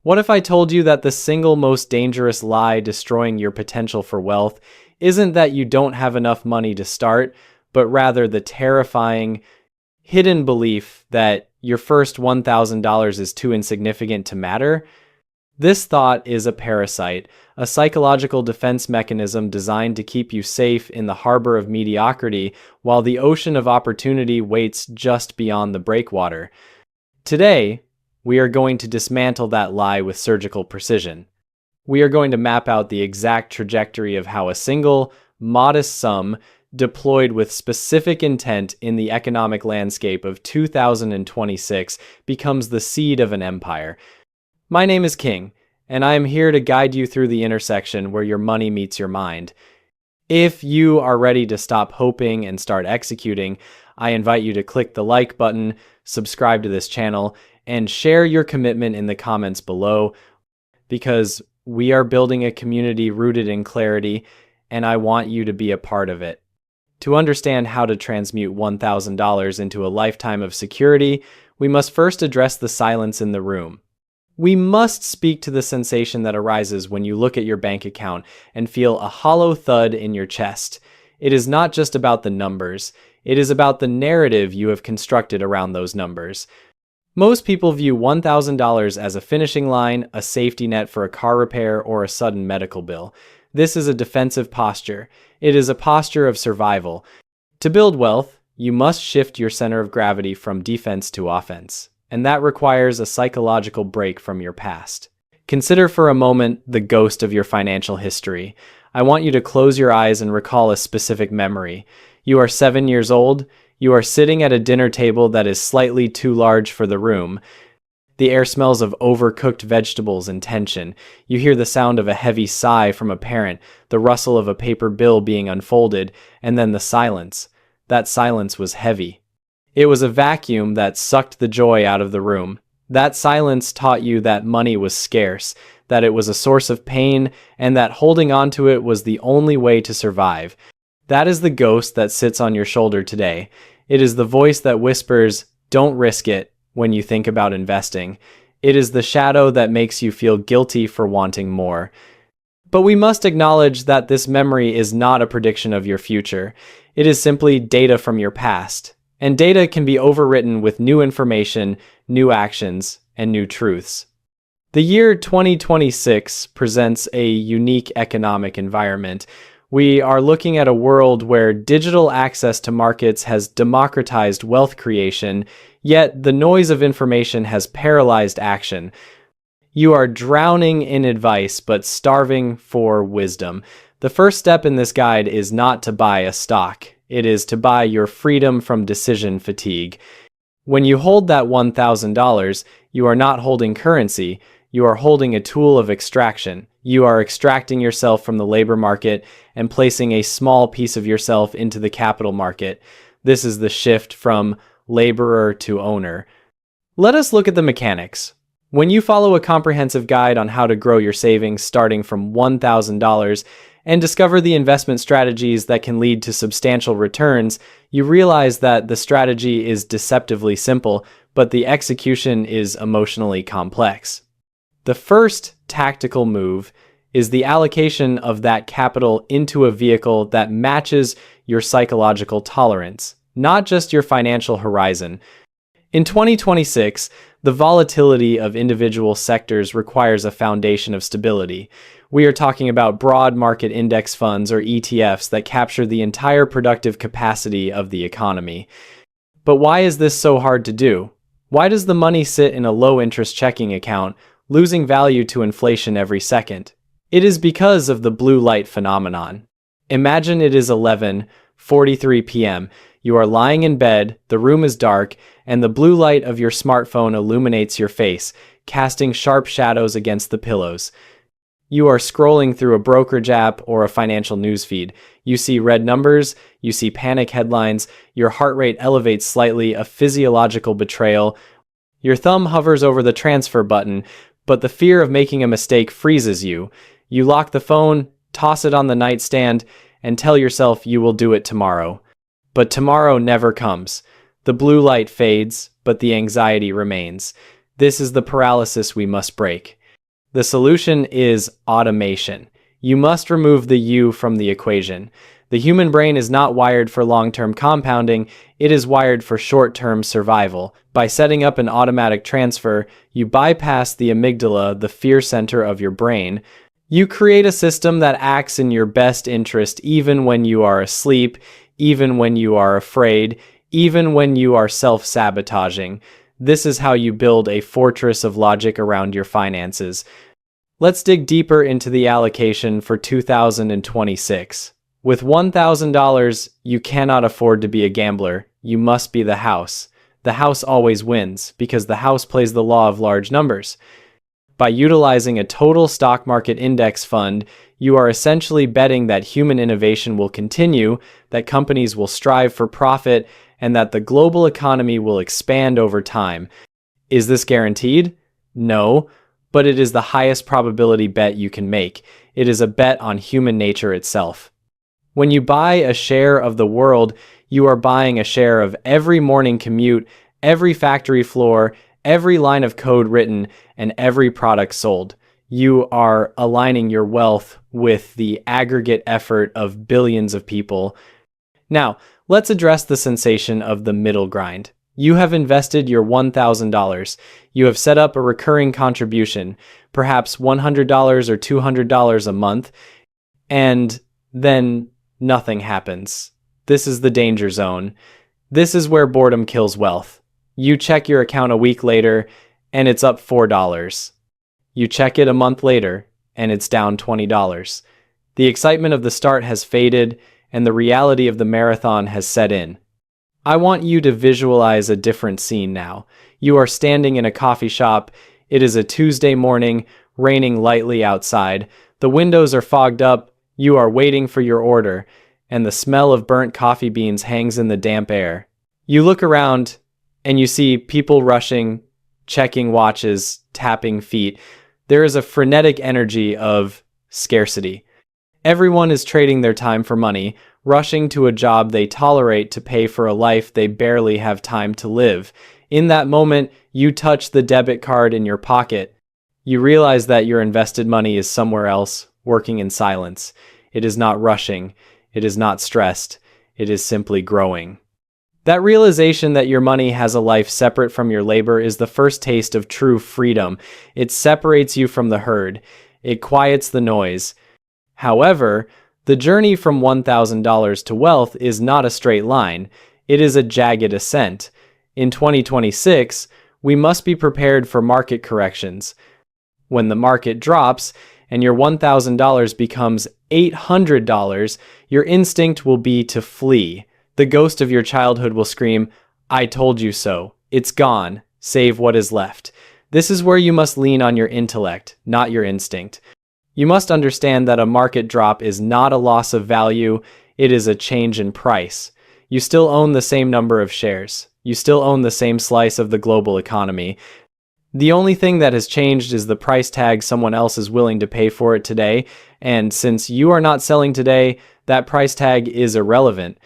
What if I told you that the single most dangerous lie destroying your potential for wealth isn't that you don't have enough money to start, but rather the terrifying, hidden belief that your first $1,000 is too insignificant to matter? This thought is a parasite, a psychological defense mechanism designed to keep you safe in the harbor of mediocrity while the ocean of opportunity waits just beyond the breakwater. Today, we are going to dismantle that lie with surgical precision. We are going to map out the exact trajectory of how a single, modest sum deployed with specific intent in the economic landscape of 2026 becomes the seed of an empire. My name is King, and I am here to guide you through the intersection where your money meets your mind. If you are ready to stop hoping and start executing, I invite you to click the like button, subscribe to this channel, and share your commitment in the comments below, because we are building a community rooted in clarity, and I want you to be a part of it. To understand how to transmute $1,000 into a lifetime of security, we must first address the silence in the room. We must speak to the sensation that arises when you look at your bank account and feel a hollow thud in your chest. It is not just about the numbers, it is about the narrative you have constructed around those numbers. Most people view $1,000 as a finishing line, a safety net for a car repair, or a sudden medical bill. This is a defensive posture. It is a posture of survival. To build wealth, you must shift your center of gravity from defense to offense, and that requires a psychological break from your past. Consider for a moment the ghost of your financial history. I want you to close your eyes and recall a specific memory. You are 7 years old. You are sitting at a dinner table that is slightly too large for the room. The air smells of overcooked vegetables and tension. You hear the sound of a heavy sigh from a parent, the rustle of a paper bill being unfolded, and then the silence. That silence was heavy. It was a vacuum that sucked the joy out of the room. That silence taught you that money was scarce, that it was a source of pain, and that holding on to it was the only way to survive. That is the ghost that sits on your shoulder today. It is the voice that whispers, "Don't risk it," when you think about investing. It is the shadow that makes you feel guilty for wanting more. But we must acknowledge that this memory is not a prediction of your future. It is simply data from your past. And data can be overwritten with new information, new actions, and new truths. The year 2026 presents a unique economic environment. We are looking at a world where digital access to markets has democratized wealth creation, yet the noise of information has paralyzed action. You are drowning in advice, but starving for wisdom. The first step in this guide is not to buy a stock. It is to buy your freedom from decision fatigue. When you hold that $1,000, you are not holding currency. You are holding a tool of extraction. You are extracting yourself from the labor market and placing a small piece of yourself into the capital market. This is the shift from laborer to owner. Let us look at the mechanics. When you follow a comprehensive guide on how to grow your savings starting from $1,000 and discover the investment strategies that can lead to substantial returns, you realize that the strategy is deceptively simple, but the execution is emotionally complex. The first tactical move is the allocation of that capital into a vehicle that matches your psychological tolerance, not just your financial horizon. In 2026, the volatility of individual sectors requires a foundation of stability. We are talking about broad market index funds or ETFs that capture the entire productive capacity of the economy. But why is this so hard to do? Why does the money sit in a low-interest checking account, losing value to inflation every second? It is because of the blue light phenomenon. Imagine it is 11:43 p.m. You are lying in bed, the room is dark, and the blue light of your smartphone illuminates your face, casting sharp shadows against the pillows. You are scrolling through a brokerage app or a financial newsfeed. You see red numbers, you see panic headlines, your heart rate elevates slightly, a physiological betrayal. Your thumb hovers over the transfer button, but the fear of making a mistake freezes you. You lock the phone, toss it on the nightstand, and tell yourself you will do it tomorrow. But tomorrow never comes. The blue light fades, but the anxiety remains. This is the paralysis we must break. The solution is automation. You must remove the you from the equation. The human brain is not wired for long-term compounding, it is wired for short-term survival. By setting up an automatic transfer, you bypass the amygdala, the fear center of your brain. You create a system that acts in your best interest even when you are asleep, even when you are afraid, even when you are self-sabotaging. This is how you build a fortress of logic around your finances. Let's dig deeper into the allocation for 2026. With $1,000, you cannot afford to be a gambler. You must be the house. The house always wins because the house plays the law of large numbers. By utilizing a total stock market index fund, you are essentially betting that human innovation will continue, that companies will strive for profit, and that the global economy will expand over time. Is this guaranteed? No, but it is the highest probability bet you can make. It is a bet on human nature itself. When you buy a share of the world, you are buying a share of every morning commute, every factory floor, every line of code written, and every product sold. You are aligning your wealth with the aggregate effort of billions of people. Now, let's address the sensation of the middle grind. You have invested your $1,000. You have set up a recurring contribution, perhaps $100 or $200 a month, and then nothing happens. This is the danger zone. This is where boredom kills wealth. You check your account a week later, and it's up $4. You check it a month later, and it's down $20. The excitement of the start has faded, and the reality of the marathon has set in. I want you to visualize a different scene now. You are standing in a coffee shop. It is a Tuesday morning, raining lightly outside. The windows are fogged up. You are waiting for your order, and the smell of burnt coffee beans hangs in the damp air. You look around, and you see people rushing, checking watches, tapping feet. There is a frenetic energy of scarcity. Everyone is trading their time for money, rushing to a job they tolerate to pay for a life they barely have time to live. In that moment, you touch the debit card in your pocket. You realize that your invested money is somewhere else, working in silence. It is not rushing. It is not stressed. It is simply growing. That realization that your money has a life separate from your labor is the first taste of true freedom. It separates you from the herd. It quiets the noise. However, the journey from $1,000 to wealth is not a straight line. It is a jagged ascent. In 2026, we must be prepared for market corrections. When the market drops and your $1,000 becomes $800, your instinct will be to flee. The ghost of your childhood will scream, "I told you so. It's gone. Save what is left." This is where you must lean on your intellect, not your instinct. You must understand that a market drop is not a loss of value, it is a change in price. You still own the same number of shares. You still own the same slice of the global economy. The only thing that has changed is the price tag someone else is willing to pay for it today, and since you are not selling today, that price tag is irrelevant.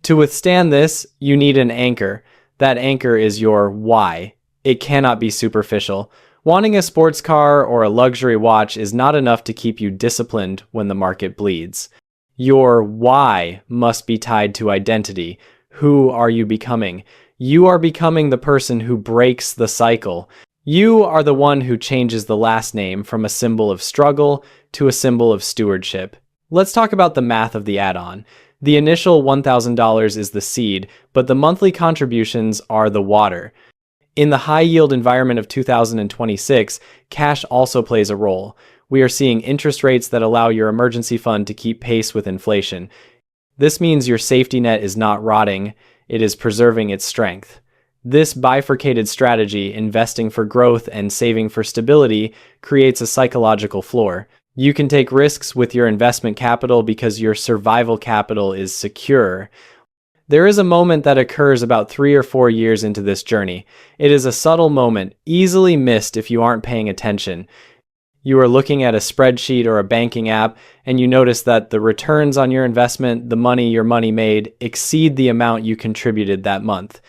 To withstand this, you need an anchor. That anchor is your why. It cannot be superficial. Wanting a sports car or a luxury watch is not enough to keep you disciplined when the market bleeds. Your why must be tied to identity. Who are you becoming? You are becoming the person who breaks the cycle. You are the one who changes the last name from a symbol of struggle to a symbol of stewardship. Let's talk about the math of the add-on. The initial $1,000 is the seed, but the monthly contributions are the water. In the high-yield environment of 2026, cash also plays a role. We are seeing interest rates that allow your emergency fund to keep pace with inflation. This means your safety net is not rotting, it is preserving its strength. This bifurcated strategy, investing for growth and saving for stability, creates a psychological floor. You can take risks with your investment capital because your survival capital is secure. There is a moment that occurs about 3 or 4 years into this journey. It is a subtle moment, easily missed if you aren't paying attention. You are looking at a spreadsheet or a banking app, and you notice that the returns on your investment, the money your money made, exceed the amount you contributed that month.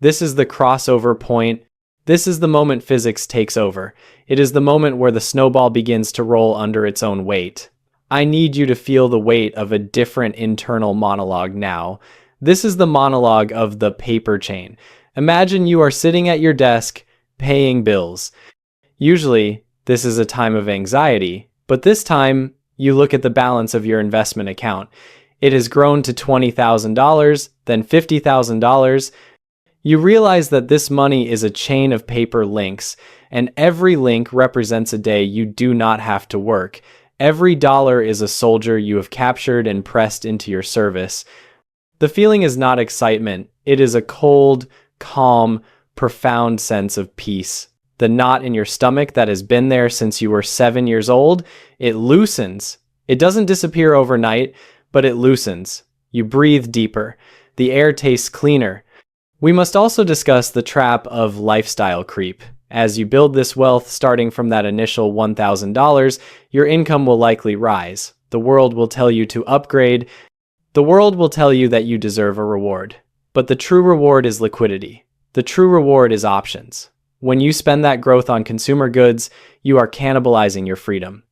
This is the crossover point. This is the moment physics takes over. It is the moment where the snowball begins to roll under its own weight. I need you to feel the weight of a different internal monologue now. This is the monologue of the paper chain. Imagine you are sitting at your desk, paying bills. Usually, this is a time of anxiety, but this time, you look at the balance of your investment account. It has grown to $20,000, then $50,000. You realize that this money is a chain of paper links, and every link represents a day you do not have to work. Every dollar is a soldier you have captured and pressed into your service. The feeling is not excitement. It is a cold, calm, profound sense of peace. The knot in your stomach that has been there since you were 7 years old, it loosens. It doesn't disappear overnight, but it loosens. You breathe deeper. The air tastes cleaner. We must also discuss the trap of lifestyle creep. As you build this wealth starting from that initial $1,000, your income will likely rise. The world will tell you to upgrade. The world will tell you that you deserve a reward. But the true reward is liquidity. The true reward is options. When you spend that growth on consumer goods, you are cannibalizing your freedom.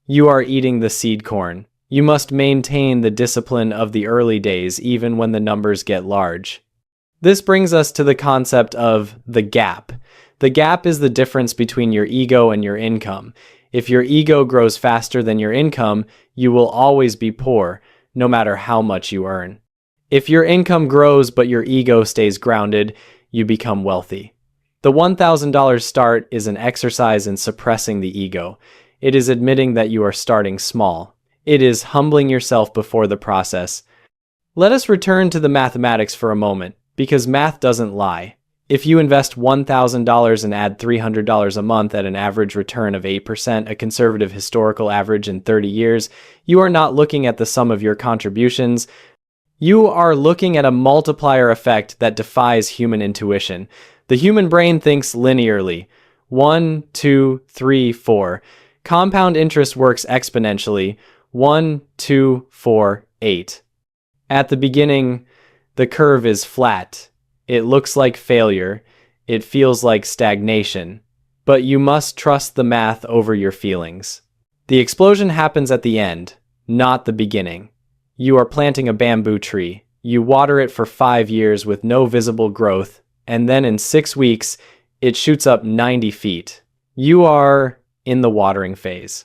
You are eating the seed corn. You must maintain the discipline of the early days even when the numbers get large. This brings us to the concept of the gap. The gap is the difference between your ego and your income. If your ego grows faster than your income, you will always be poor, no matter how much you earn. If your income grows but your ego stays grounded, you become wealthy. The $1,000 start is an exercise in suppressing the ego. It is admitting that you are starting small. It is humbling yourself before the process. Let us return to the mathematics for a moment, because math doesn't lie. If you invest $1,000 and add $300 a month at an average return of 8%, a conservative historical average in 30 years, you are not looking at the sum of your contributions. You are looking at a multiplier effect that defies human intuition. The human brain thinks linearly. 1, 2, 3, 4. Compound interest works exponentially. 1, 2, 4, 8. At the beginning, the curve is flat. It looks like failure. It feels like stagnation. But you must trust the math over your feelings. The explosion happens at the end, not the beginning. You are planting a bamboo tree. You water it for 5 years with no visible growth, and then in 6 weeks, it shoots up 90 feet. You are in the watering phase.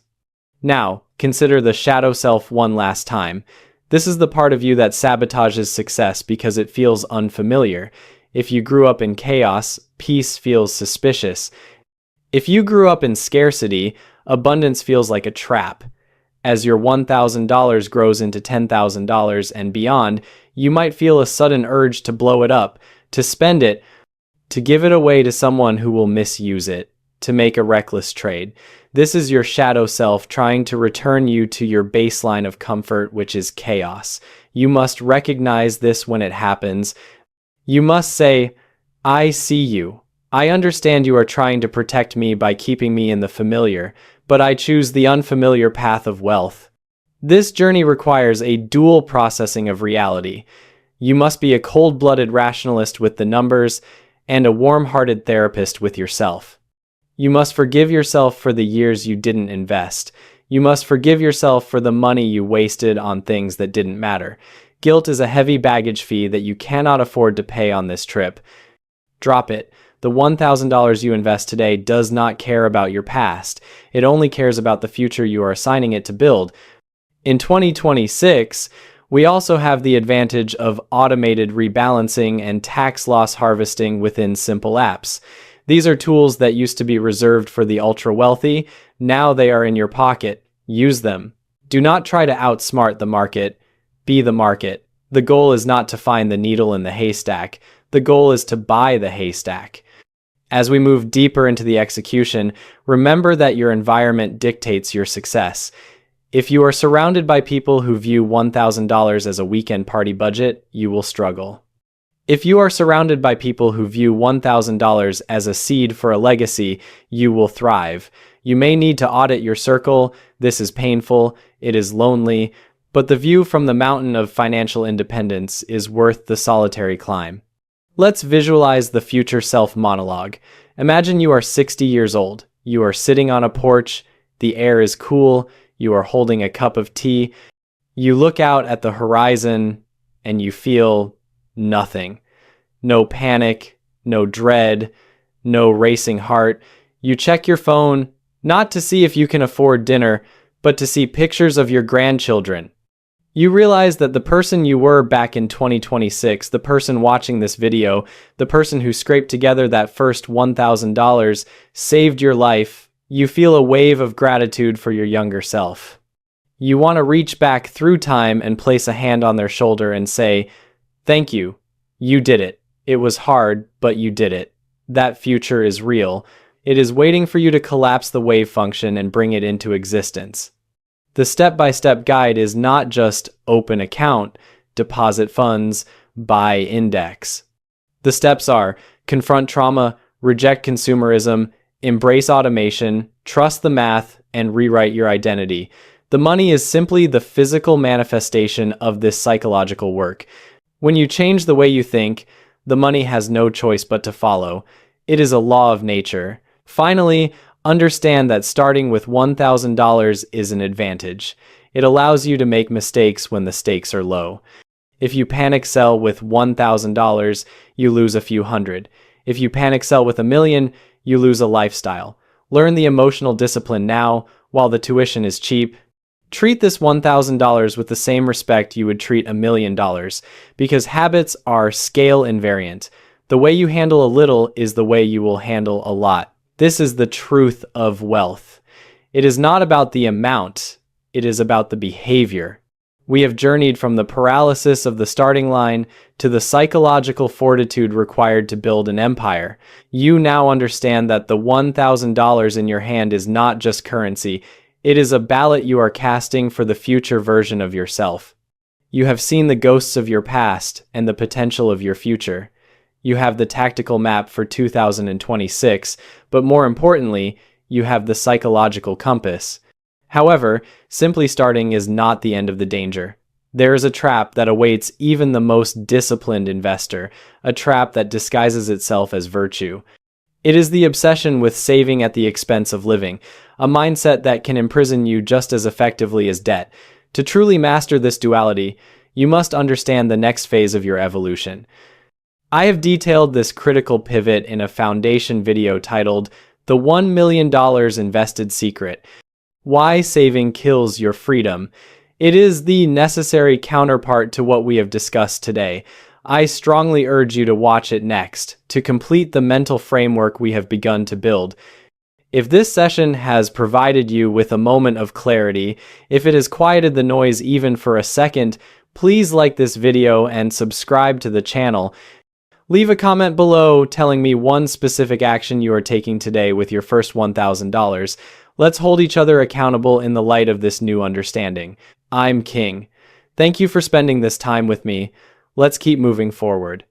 Now, consider the shadow self one last time. This is the part of you that sabotages success because it feels unfamiliar. If you grew up in chaos, peace feels suspicious. If you grew up in scarcity, abundance feels like a trap. As your $1,000 grows into $10,000 and beyond, you might feel a sudden urge to blow it up, to spend it, to give it away to someone who will misuse it, to make a reckless trade. This is your shadow self trying to return you to your baseline of comfort, which is chaos. You must recognize this when it happens. You must say, I see you. I understand you are trying to protect me by keeping me in the familiar, but I choose the unfamiliar path of wealth. This journey requires a dual processing of reality. You must be a cold-blooded rationalist with the numbers and a warm-hearted therapist with yourself. You must forgive yourself for the years you didn't invest. You must forgive yourself for the money you wasted on things that didn't matter. Guilt is a heavy baggage fee that you cannot afford to pay on this trip. Drop it. The $1,000 you invest today does not care about your past. It only cares about the future you are assigning it to build. In 2026, we also have the advantage of automated rebalancing and tax loss harvesting within simple apps. These are tools that used to be reserved for the ultra-wealthy. Now they are in your pocket. Use them. Do not try to outsmart the market. Be the market. The goal is not to find the needle in the haystack. The goal is to buy the haystack. As we move deeper into the execution, remember that your environment dictates your success. If you are surrounded by people who view $1,000 as a weekend party budget, you will struggle. If you are surrounded by people who view $1,000 as a seed for a legacy, you will thrive. You may need to audit your circle. This is painful. It is lonely. But the view from the mountain of financial independence is worth the solitary climb. Let's visualize the future self monologue. Imagine you are 60 years old. You are sitting on a porch, the air is cool, you are holding a cup of tea. You look out at the horizon and you feel nothing. No panic, no dread, no racing heart. You check your phone, not to see if you can afford dinner, but to see pictures of your grandchildren. You realize that the person you were back in 2026, the person watching this video, the person who scraped together that first $1,000, saved your life. You feel a wave of gratitude for your younger self. You want to reach back through time and place a hand on their shoulder and say, "Thank you. You did it. It was hard, but you did it. That future is real. It is waiting for you to collapse the wave function and bring it into existence." The step-by-step guide is not just open account, deposit funds, buy index. The steps are confront trauma, reject consumerism, embrace automation, trust the math, and rewrite your identity. The money is simply the physical manifestation of this psychological work. When you change the way you think, the money has no choice but to follow. It is a law of nature. Finally, understand that starting with $1,000 is an advantage. It allows you to make mistakes when the stakes are low. If you panic sell with $1,000, you lose a few hundred. If you panic sell with $1 million, you lose a lifestyle. Learn the emotional discipline now, while the tuition is cheap. Treat this $1,000 with the same respect you would treat $1 million, because habits are scale invariant. The way you handle a little is the way you will handle a lot. This is the truth of wealth. It is not about the amount, it is about the behavior. We have journeyed from the paralysis of the starting line to the psychological fortitude required to build an empire. You now understand that the $1,000 in your hand is not just currency, it is a ballot you are casting for the future version of yourself. You have seen the ghosts of your past and the potential of your future. You have the tactical map for 2026, but more importantly, you have the psychological compass. However, simply starting is not the end of the danger. There is a trap that awaits even the most disciplined investor, a trap that disguises itself as virtue. It is the obsession with saving at the expense of living, a mindset that can imprison you just as effectively as debt. To truly master this duality, you must understand the next phase of your evolution. I have detailed this critical pivot in a foundation video titled The $1 Million Invested Secret: Why Saving Kills Your Freedom. It is the necessary counterpart to what we have discussed today. I strongly urge you to watch it next, to complete the mental framework we have begun to build. If this session has provided you with a moment of clarity, if it has quieted the noise even for a second, please like this video and subscribe to the channel. Leave a comment below telling me one specific action you are taking today with your first $1,000. Let's hold each other accountable in the light of this new understanding. I'm King. Thank you for spending this time with me. Let's keep moving forward.